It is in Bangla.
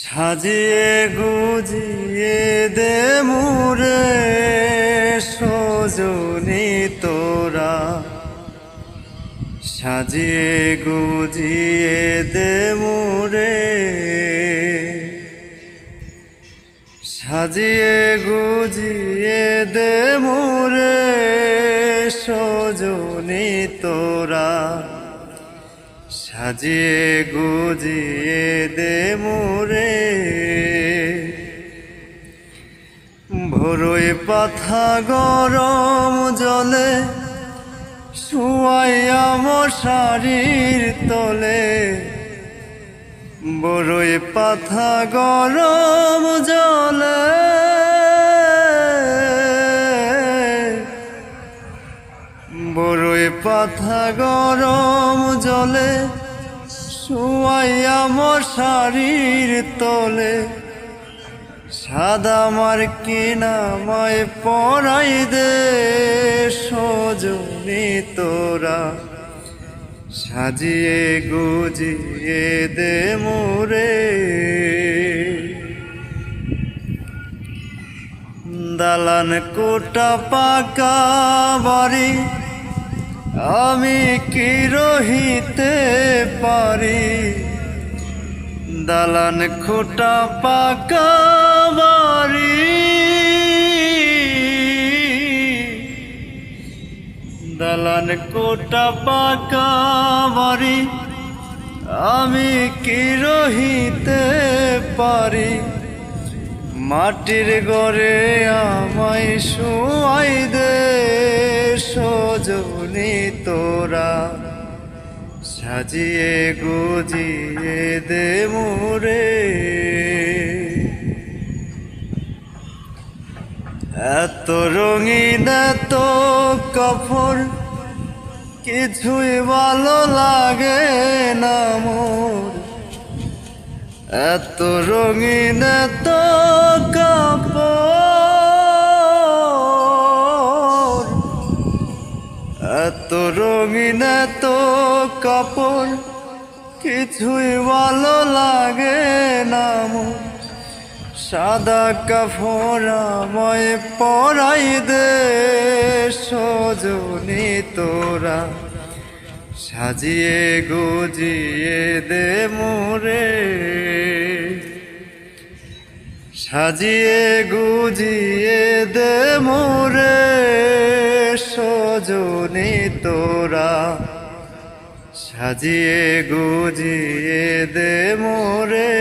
সাজিয়ে গুজিয়ে দে মুরে সজনি তোরা, সাজিয়ে গুজিয়ে দে মুরে, সাজিয়ে গুজিয়ে দে মুরে সজনি তোরা, সাজিয়ে গুজিয়ে দে মুরে। ভোরই পাতা গরম জলে শুয়াইয়া মশারির তলে, বড়ই পাতা গরম জলে, বড়ই পাতা গরম জলে শুয়াইয়া মশারির তলে, সাদা মার্কিনামায় পরাই দে সজনি তোরা, সাজিয়ে গুজিয়ে দে মোরে। দালান কোটা পাকা বাড়ি আমি কি রহিতে পারি, দালান খোটা পাকা বাড়ি, দালান কোটা পাকা বাড়ি আমি কি রহিতে পারি, মাটির ঘরে আমায় শুয়াই দে সজনি তোরা, সাজিয়ে গুজিয়ে দে মোরে। এত রঙিন এত কাপড় কিছুই ভালো লাগে না মোর, এত রঙিন এত কাপড়, এত রঙিন এত কাপড় কিছুই ভালো লাগে না মোর, সাদা কাপড় আমায় পরাই দে সজনি তোরা, সাজিয়ে গুজিয়ে দে মোরে, সাজিয়ে গুজিয়ে দে মোরে সজনি তোরা, সাজিয়ে গুজিয়ে দে মোরে।